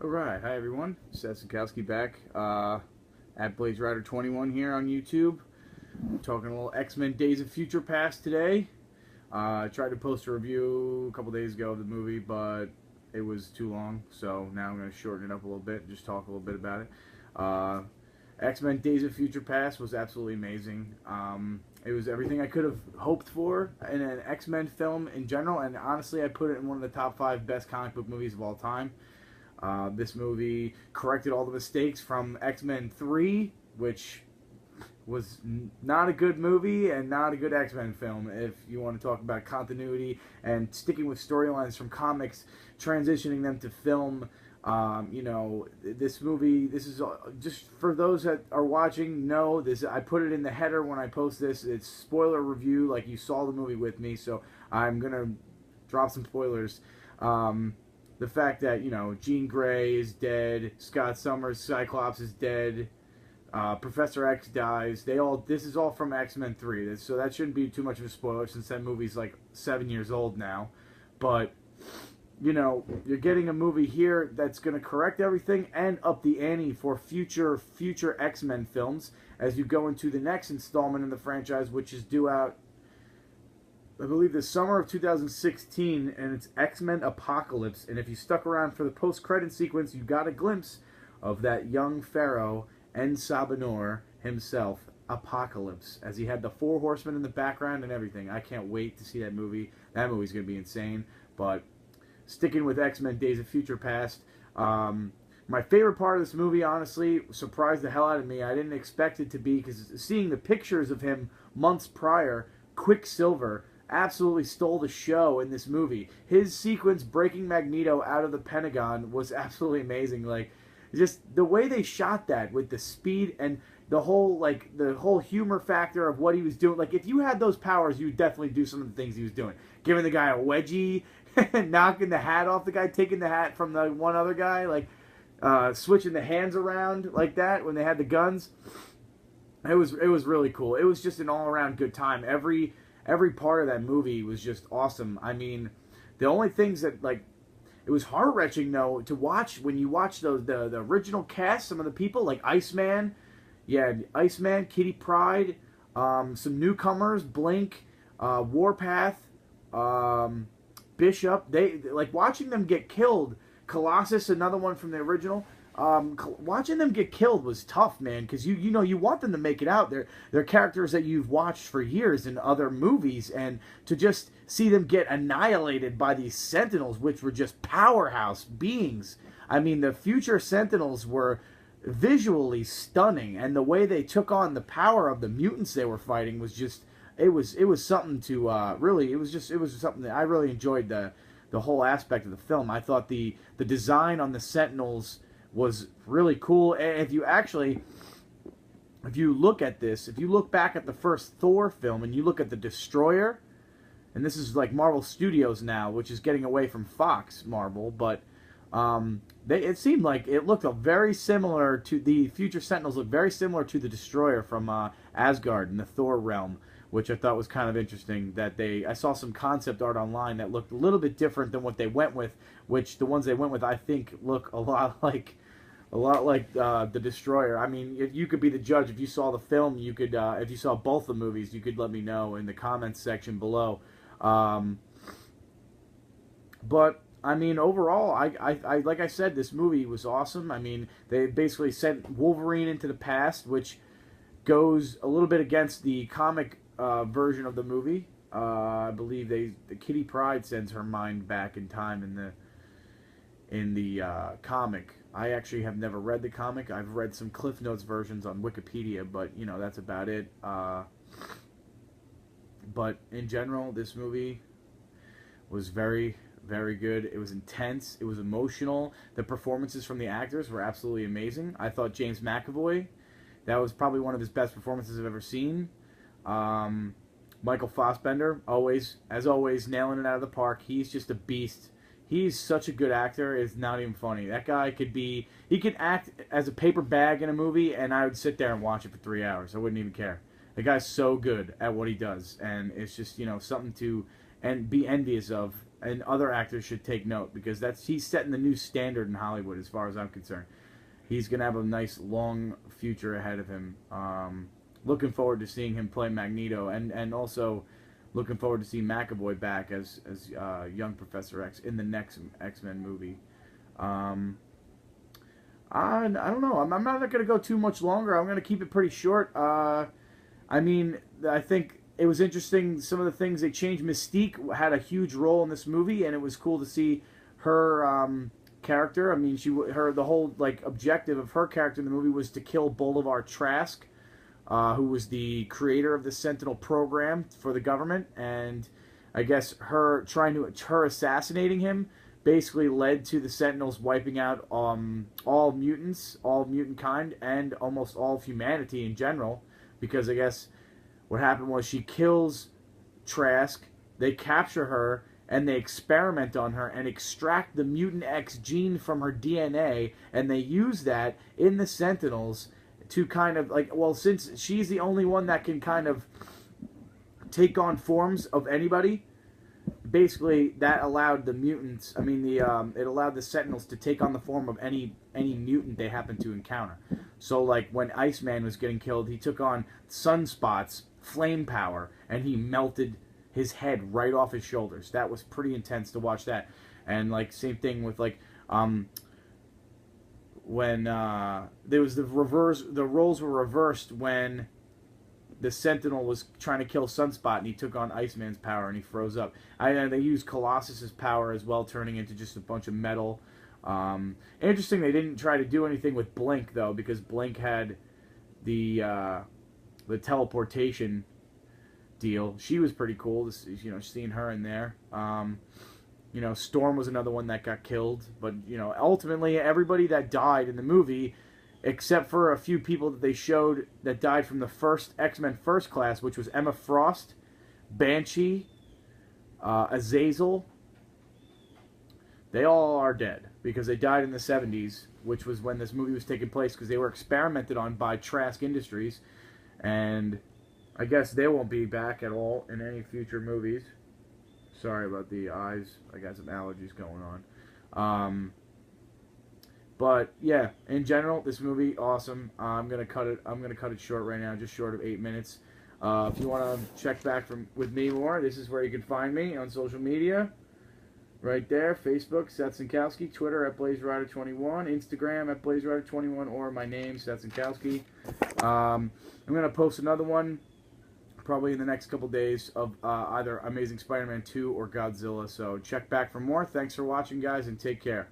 Alright, hi everyone. Seth Sikowski back at BlazeRider21 here on YouTube. Talking a little X-Men Days of Future Past today. I tried to post a review a couple days ago of the movie, but it was too long, so now I'm going to shorten it up a little bit and just talk a little bit about it. X-Men Days of Future Past was absolutely amazing. It was everything I could have hoped for in an X-Men film in general, and honestly I put it in one of the top 5 best comic book movies of all time. This movie corrected all the mistakes from X-Men 3, which was not a good movie and not a good X-Men film if you want to talk about continuity and sticking with storylines from comics, transitioning them to film. This movie, this is just for those that are watching, know this. I put it in the header when I post this. It's spoiler review, like you saw the movie with me, so I'm going to drop some spoilers. The fact that, Jean Grey is dead, Scott Summers, Cyclops is dead, Professor X dies. This is all from X-Men 3, so that shouldn't be too much of a spoiler since that movie's like 7 years old now. But, you're getting a movie here that's going to correct everything and up the ante for future X-Men films as you go into the next installment in the franchise, which is due out, I believe, the summer of 2016, and it's X-Men Apocalypse. And if you stuck around for the post-credit sequence, you got a glimpse of that young Pharaoh and Sabanor himself, Apocalypse, as he had the 4 horsemen in the background and everything. I can't wait to see that movie. That movie's going to be insane. But sticking with X-Men Days of Future Past, my favorite part of this movie, honestly, surprised the hell out of me. I didn't expect it to be, because seeing the pictures of him months prior, Quicksilver absolutely stole the show in this movie. His sequence breaking Magneto out of the Pentagon was absolutely amazing. Like, just the way they shot that with the speed and the whole humor factor of what he was doing. Like, if you had those powers, you would definitely do some of the things he was doing. Giving the guy a wedgie, knocking the hat off the guy, taking the hat from the one other guy, like switching the hands around like that when they had the guns. It was really cool. It was just an all-around good time. Every part of that movie was just awesome. I mean, the only things that, like, it was heart-wrenching, though, to watch when you watch the original cast, some of the people, like Iceman, Kitty Pryde, some newcomers, Blink, Warpath, Bishop. They, like, watching them get killed. Colossus, another one from the original. Watching them get killed was tough, man, because you want them to make it out. They're characters that you've watched for years in other movies, and to just see them get annihilated by these Sentinels, which were just powerhouse beings. I mean, the future Sentinels were visually stunning, and the way they took on the power of the mutants they were fighting was just it was something to really. It was something that I really enjoyed the whole aspect of the film. I thought the design on the Sentinels was really cool. And if you look at this, if you look back at the first Thor film and you look at the Destroyer, and this is like Marvel Studios now, which is getting away from Fox Marvel, but it seemed like it looked very similar to the future Sentinels. Looked very similar to the Destroyer from Asgard in the Thor realm, which I thought was kind of interesting. That I saw some concept art online that looked a little bit different than what they went with, which the ones they went with I think look a lot like the Destroyer. I mean, you could be the judge. If you saw the film, you could if you saw both the movies, you could let me know in the comments section below. But I mean, overall, I like I said, this movie was awesome. I mean, they basically sent Wolverine into the past, which goes a little bit against the comic version of the movie. I believe the Kitty Pryde sends her mind back in time in the comic. I actually have never read the comic. I've read some Cliff Notes versions on Wikipedia, but that's about it. But in general, this movie was very, very good. It was intense. It was emotional. The performances from the actors were absolutely amazing. I thought James McAvoy, that was probably one of his best performances I've ever seen. Michael Fassbender, as always, nailing it out of the park. He's just a beast. He's such a good actor, it's not even funny. That guy he could act as a paper bag in a movie, and I would sit there and watch it for 3 hours. I wouldn't even care. The guy's so good at what he does, and it's just, something to be envious of and other actors should take note, because he's setting the new standard in Hollywood as far as I'm concerned. He's going to have a nice long future ahead of him. Looking forward to seeing him play Magneto, and also looking forward to seeing McAvoy back as young Professor X in the next X-Men movie. I don't know. I'm not going to go too much longer. I'm going to keep it pretty short. I mean, I think it was interesting, some of the things they changed. Mystique had a huge role in this movie, and it was cool to see her character. I mean, the whole like objective of her character in the movie was to kill Bolivar Trask, who was the creator of the Sentinel program for the government, and I guess her assassinating him basically led to the Sentinels wiping out all mutants, all mutant kind, and almost all of humanity in general. Because I guess what happened was she kills Trask, they capture her, and they experiment on her and extract the Mutant X gene from her DNA, and they use that in the Sentinels to kind of, like, well, since she's the only one that can kind of take on forms of anybody, basically that allowed the mutants, it allowed the Sentinels to take on the form of any mutant they happen to encounter. So like when Iceman was getting killed, he took on Sunspot's flame power, and he melted his head right off his shoulders. That was pretty intense to watch that. And like same thing with like when there was the roles were reversed when the Sentinel was trying to kill Sunspot, and he took on Iceman's power, and he froze up. They used Colossus's power as well, turning into just a bunch of metal. Interesting, they didn't try to do anything with Blink, though, because Blink had the teleportation deal. She was pretty cool, seeing her in there. Storm was another one that got killed. But, ultimately, everybody that died in the movie, except for a few people that they showed that died from the first X-Men First Class, which was Emma Frost, Banshee, Azazel. They all are dead because they died in the 70s, which was when this movie was taking place, because they were experimented on by Trask Industries, and I guess they won't be back at all in any future movies. Sorry about the eyes. I got some allergies going on. But yeah, in general, this movie awesome. I'm gonna cut it short right now, just short of 8 minutes. If you want to check back with me more, this is where you can find me on social media. Right there, Facebook, Seth Sinkowski, Twitter at BlazeRider21, Instagram at BlazeRider21, or my name, Seth Sinkowski. I'm gonna post another one probably in the next couple days of either Amazing Spider-Man 2 or Godzilla. So check back for more. Thanks for watching, guys, and take care.